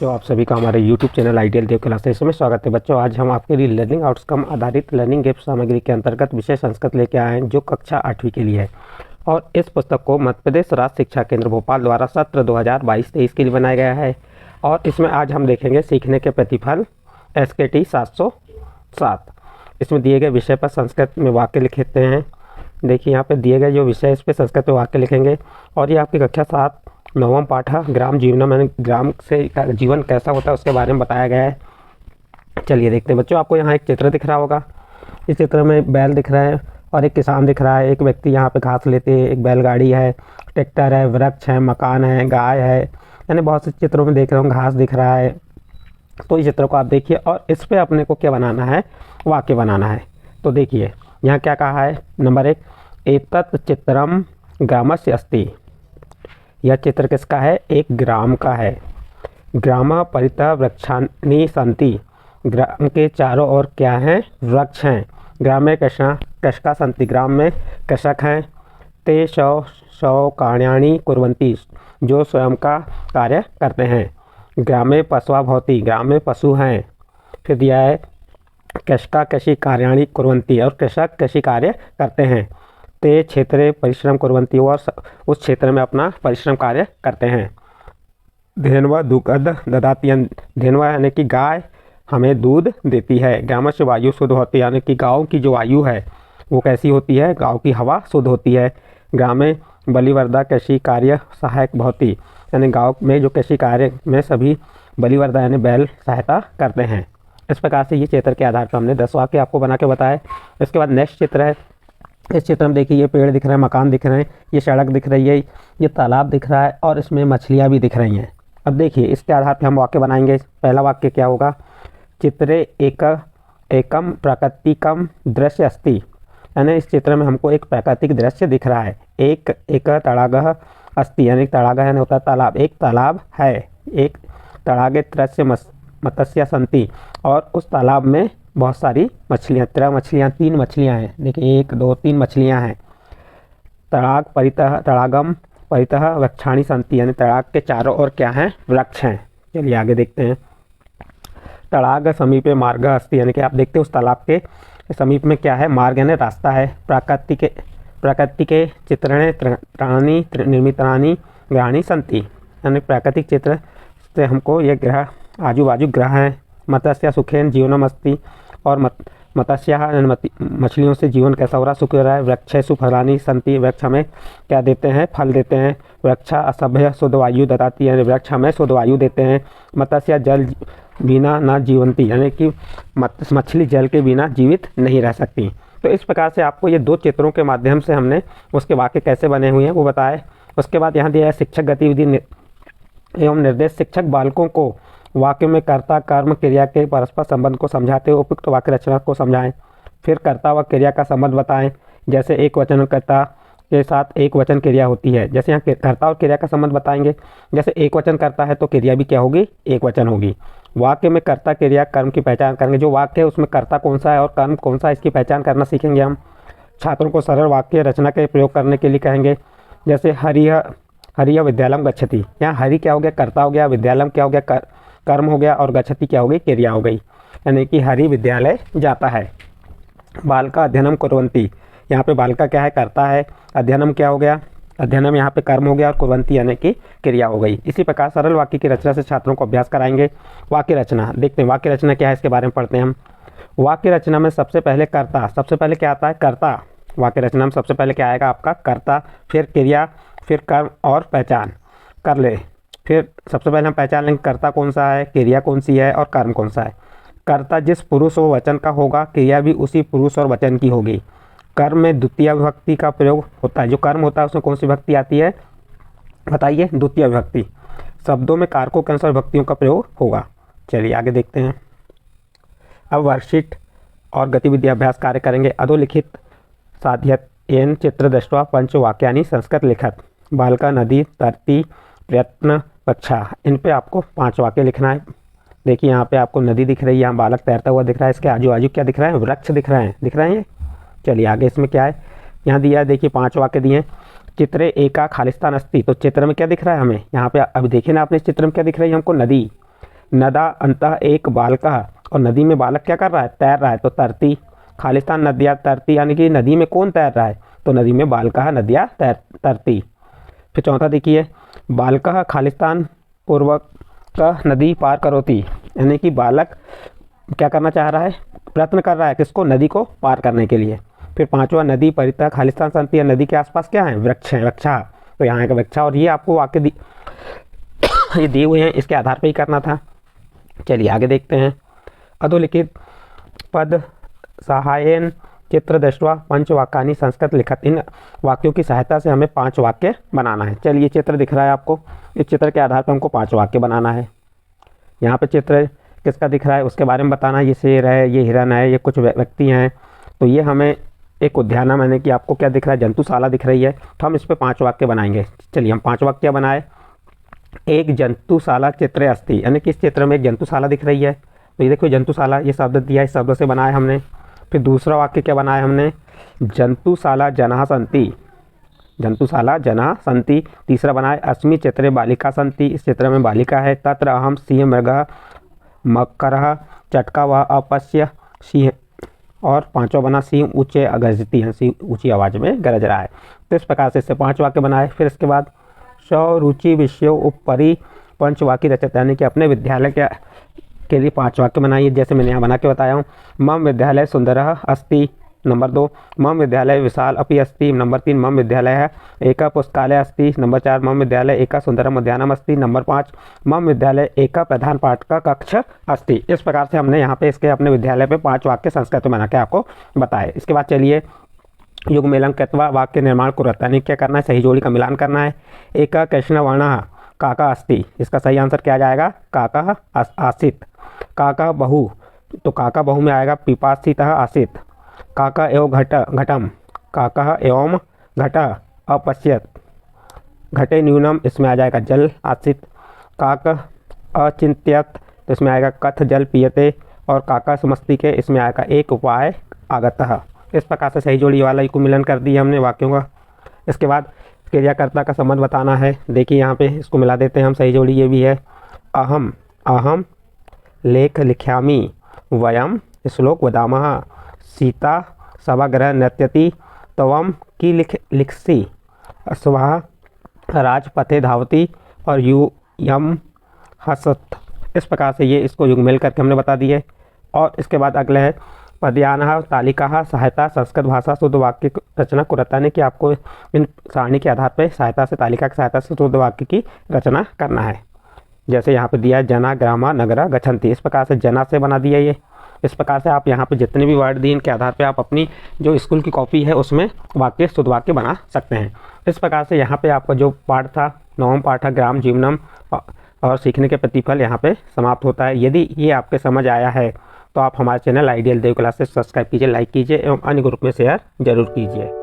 बच्चों, आप सभी का हमारे YouTube चैनल आइडियल देव क्लासेस में स्वागत है। बच्चों, आज हम आपके लिए लर्निंग आउटकम आधारित लर्निंग एप सामग्री के अंतर्गत विषय संस्कृत लेके आए हैं, जो कक्षा 8वीं के लिए है। और इस पुस्तक को मध्य प्रदेश राज्य शिक्षा केंद्र भोपाल द्वारा सत्र 2022-23 के लिए बनाया गया है। और इसमें आज हम देखेंगे सीखने के प्रतिफल SKT 707। इसमें दिए गए विषय पर संस्कृत में वाक्य लिखते हैं। देखिए यहाँ पे दिए गए जो विषय, इस पर संस्कृत में वाक्य लिखेंगे। और ये आपकी कक्षा 7 नवम पाठ ग्राम जीवन, मैंने ग्राम से जीवन कैसा होता है उसके बारे में बताया गया है। चलिए देखते हैं बच्चों। आपको यहाँ एक चित्र दिख रहा होगा। इस चित्र में बैल दिख रहा है और एक किसान दिख रहा है। एक व्यक्ति यहाँ पे घास लेते हैं, एक बैलगाड़ी है, ट्रैक्टर है, वृक्ष है, मकान है, गाय है, यानी बहुत से चित्रों में देख रहा हूँ घास दिख रहा है। तो इस चित्र को आप देखिए और इस पर अपने को क्या बनाना है, वाक्य बनाना है। तो देखिए यहाँ क्या कहा है। नंबर 1, एतत् चित्रम ग्रामस्य अस्ति। यह चित्र किसका है? एक ग्राम का है। ग्राम परितः वृक्षाणि सन्ति। ग्राम के चारों ओर क्या हैं? वृक्ष हैं। ग्राम में कृषका सन्ति। ग्राम में कृषक हैं। ते शव कार्याणि कुर्वन्ति। जो स्वयं का कार्य करते हैं। ग्रामे पशवा भवति। ग्राम में पशु हैं। फिर दिया है कृषका कृषि कार्याणि कुर्वन्ति। और कृषक कृषि कार्य करते हैं। ते क्षेत्रे परिश्रम कुर्वन्ति। और उस क्षेत्र में अपना परिश्रम कार्य करते हैं। धेन्वा दुग्ध ददाति। धेन्वा यानी कि गाय हमें दूध देती है। ग्रामस्य वायु शुद्ध होती है, यानी कि गाँव की जो वायु है वो कैसी होती है? गाँव की हवा शुद्ध होती है। ग्रामे बलिवर्दा कृषि कार्य सहायक भवति। यानी गाँव में जो कृषि कार्य में सभी बलिवर्दा यानी बैल सहायता करते हैं। इस प्रकार से ये चित्र के आधार पर हमने 10 वाक्य आपको बना के बताए। इसके बाद नेक्स्ट चित्र है। इस चित्र में देखिए ये पेड़ दिख रहे हैं, मकान दिख रहे हैं, ये सड़क दिख रही है, ये तालाब दिख रहा है और इसमें मछलियाँ भी दिख रही हैं। अब देखिए इसके आधार पर हम वाक्य बनाएंगे। पहला वाक्य क्या होगा? चित्रे एकम प्राकृतिकम दृश्य अस्ति। यानी इस चित्र में हमको एक प्राकृतिक दृश्य दिख रहा है। एक तड़ागः अस्ति, यानी तड़ागः यानी होता है तालाब। एक तालाब है। एक तड़ागे दृश्य मत्स्य सन्ति। और उस तालाब में बहुत सारी मछलियाँ, 3 मछलियाँ हैं। देखिए 1 2 3 मछलियाँ हैं। तड़ागम परितः वृक्षाणि सन्ति। यानी तड़ाग के चारों ओर क्या हैं? वृक्ष हैं। चलिए आगे देखते हैं। तड़ाग समीपे मार्ग अस्ति। यानी कि आप देखते हैं उस तालाब के समीप में क्या है? मार्ग यानी रास्ता है। प्राकृतिक के चित्रणे त्राणी निर्मितानि ग्रहाणि सन्ति। यानी प्राकृतिक चित्र से हमको ये ग्रह, आजू बाजू ग्रह हैं। मत्स्य सुखेन जीवनम अस्ति। और मत्स्य मछलियों से जीवन कैसा हो रहा? सुख हो रहा है। वृक्षेषु फलानि सन्ति। वृक्ष हमें क्या देते हैं? फल देते हैं। वृक्षा असभ्य शुद्ध वायु ददाति। यानी वृक्ष हमें शुद्ध वायु देते हैं। मत्स्य जल बिना न जीवंती। यानी कि मछली जल के बिना जीवित नहीं रह सकती। तो इस प्रकार से आपको ये 2 चित्रों के माध्यम से हमने उसके वाक्य कैसे बने हुए हैं वो बताए। उसके बाद यहाँ दिया है शिक्षक गतिविधि एवं निर्देश। शिक्षक बालकों को वाक्य में कर्ता कर्म क्रिया के परस्पर संबंध को समझाते हुए उपयुक्त वाक्य रचना को समझाएं। फिर कर्ता व क्रिया का संबंध बताएं। जैसे एक वचन कर्ता के साथ एक वचन क्रिया होती है। जैसे यहाँ कर्ता और क्रिया का संबंध बताएंगे। जैसे एक वचन कर्ता है तो क्रिया भी क्या होगी? एक वचन होगी। वाक्य में कर्ता क्रिया कर्म की पहचान करेंगे। जो वाक्य है उसमें कर्ता कौन सा है और कर्म कौन सा है, इसकी पहचान करना सीखेंगे हम। छात्रों को सरल वाक्य रचना के प्रयोग करने के लिए कहेंगे। जैसे हरिय विद्यालयम गच्छति। यहाँ हरि क्या हो गया? कर्ता हो गया। विद्यालयम क्या हो गया? कर्म हो गया। और गच्छति क्या हो गई? क्रिया हो गई। यानी कि हरि विद्यालय जाता है। बालका अध्ययनम कुर्वन्ति। यहाँ पे बालका क्या है? कर्ता है। अध्ययनम क्या हो गया? अध्ययनम यहाँ पे कर्म हो गया। और कुर्वन्ति यानी कि क्रिया हो गई। इसी प्रकार सरल वाक्य की रचना से छात्रों को अभ्यास कराएंगे। वाक्य रचना देखते हैं। वाक्य रचना क्या है इसके बारे में पढ़ते हैं हम। वाक्य रचना में सबसे पहले कर्ता, सबसे पहले क्या आता है? कर्ता। वाक्य रचना में सबसे पहले क्या आएगा? आपका कर्ता, फिर क्रिया, फिर कर्म और पहचान कर ले। फिर सबसे पहले हम पहचान लेंगे कर्ता कौन सा है, क्रिया कौन सी है और कर्म कौन सा है। कर्ता जिस पुरुष और वचन का होगा, क्रिया भी उसी पुरुष और वचन की होगी। कर्म में द्वितीय विभक्ति का प्रयोग होता है। जो कर्म होता है उसमें कौन सी विभक्ति आती है? बताइए। द्वितीय विभक्ति। शब्दों में कारकों के अनुसार विभक्तियों का प्रयोग होगा। चलिए आगे देखते हैं। अब वर्कशीट और गतिविधि अभ्यास कार्य करेंगे। अधोलिखित साध्ययन चित्र दृष्ट्वा पंचवाक्यानि संस्कृत लिखत। बालका नदी तरती प्रयत्न कक्षा। इन पे आपको 5 वाक्य लिखना है। देखिए यहाँ पे आपको नदी दिख रही है, यहाँ बालक तैरता हुआ दिख रहा है। इसके आजू बाजू क्या दिख रहा है? वृक्ष दिख रहे हैं। दिख रहे हैं? चलिए आगे इसमें क्या है? यहाँ दिया है, देखिए 5 वाक्य दिए हैं। चित्रे एका खालिस्तान अस्ति। तो चित्र में क्या दिख रहा है हमें? यहाँ पे अभी देखिए ना आपने, इस चित्र में क्या दिख रही है हमको? नदी। नदा अंतः एक बालकः, और नदी में बालक क्या कर रहा है, तैर रहा है, तो तरती। खालिस्तान नदियाँ तरती, यानी कि नदी में कौन तैर रहा है, तो नदी में बालकः नदियाँ तरती। फिर चौथा देखिए, बालकः खालिस्तान पूर्वक नदी पार करोती, यानी कि बालक क्या करना चाह रहा है, प्रयत्न कर रहा है किसको, नदी को पार करने के लिए। फिर पांचवा, नदी परितः खालिस्तान संति, या नदी के आसपास क्या है, वृक्ष है, वृक्षा, तो यहाँ का वृक्षा। और ये आपको वाक्य ये दिए हुए हैं, इसके आधार पर ही करना था। चलिए आगे देखते हैं। अधोलिखित पद सहायन चित्र दृष्टवा पंचवाक्यानि संस्कृत लिखत, इन वाक्यों की सहायता से हमें 5 वाक्य बनाना है। चलिए चित्र दिख रहा है आपको, इस चित्र के आधार पर हमको 5 वाक्य बनाना है। यहाँ पे चित्र किसका दिख रहा है उसके बारे में बताना, ये शेर है, ये हिरन है, ये कुछ व्यक्ति हैं, तो ये हमें एक उद्यान है, मैंने कि आपको क्या दिख रहा है, जंतुशाला दिख रही है, तो हम इस पर 5 वाक्य बनाएंगे। चलिए हम 5 वाक्य बनाए। एक जंतुशाला चित्र अस्ति, यानी कि इस चित्र में एक जंतुशाला दिख रही है, तो ये देखो जंतुशाला, ये शब्द दिया, इस शब्द से बनाया हमने। फिर दूसरा वाक्य क्या बनाया हमने, जंतुशाला जनाः सन्ति, जंतुशाला जनाः सन्ति। तीसरा बनाया अस्मि चित्रे बालिका सन्ति, इस चित्र में बालिका है। तत्र अहम सिंह मृगः मकरः चटका व अपश्य सिंह, और 5वां बना सिंह ऊँचे अगर्जती है, सिंह ऊँची आवाज़ में गरज रहा है। तो इस प्रकार से इससे 5 वाक्य बनाए। फिर इसके बाद स्वरुचि विषयों उपरि पंचवाक्य रचत, यानी कि अपने विद्यालय के लिए 5 वाक्य बनाइए, जैसे मैंने यहाँ बना के बताया हूँ। मम विद्यालय सुंदरः अस्ति, नंबर 2। मम विद्यालय विशाल अपि अस्ति, नंबर 3। मम विद्यालय एकः पुस्तकालय अस्ति, नंबर 4। मम विद्यालय एकः सुंदरम उद्यानम अस्ति, नंबर 5। मम विद्यालय एकः प्रधान पाठक कक्ष अस्ति। इस प्रकार से हमने यहाँ पे इसके अपने विद्यालय पे 5 वाक्य संस्कृत में बना के आपको बताए। इसके बाद चलिए युग्मेलं कृत्वा वाक्य निर्माण कुर्वत्, यानी क्या करना है, सही जोड़ी का मिलान करना है। एकः कृष्णवर्णः काका अस्ति, इसका सही आंसर क्या आ जाएगा, काका आसीत्। काका बहु, तो काका बहु में आएगा पिपासितः आसीत्। काका एवं घटम, काका एवं घट अपश्यत। घटे न्यूनम, इसमें आ जाएगा जल आसीत्। काक अचिंत्यत, तो इसमें आएगा कथ जल पियते। और काका समस्ती के, इसमें आएगा एक उपाय आगतः। इस प्रकार से सही जोड़ी वाला को मिलन कर दिया हमने वाक्यों का। इसके बाद क्रियाकर्ता का संबंध बताना है। देखिए यहाँ पे इसको मिला देते हैं हम, सही जोड़ी ये भी है। अहम अहम लेख लिख्यामि, वयम श्लोक वदामः, सीता सभागृह नृत्यति, त्वं की लिखसि, स्वः राजपथे धावति, और यम हसत। इस प्रकार से ये इसको युग्मेल करके हमने बता दिए। और इसके बाद अगले है पद्यानः तालिकाः सहायता संस्कृत भाषा शुद्ध वाक्य रचना कुरता, ने कि आपको इन सारणी के आधार पर सहायता से, तालिका की सहायता से शुद्ध वाक्य की रचना करना है। जैसे यहाँ पे दिया है जना ग्रामा नगरा गच्छन्ति, इस प्रकार से जना से बना दिया ये। इस प्रकार से आप यहाँ पे जितने भी वर्ड दिए इनके आधार पे आप अपनी जो स्कूल की कॉपी है उसमें वाक्य शुद्ध वाक्य बना सकते हैं। इस प्रकार से यहाँ पे आपका जो पाठ था 9वां पाठ है ग्राम जीवनम और सीखने के प्रतिफल, यहाँ पे समाप्त होता है। यदि ये आपके समझ आया है तो आप हमारे चैनल आइडियल देव क्लासेस सब्सक्राइब कीजिए, लाइक कीजिए एवं अन्य ग्रुप में शेयर जरूर कीजिए।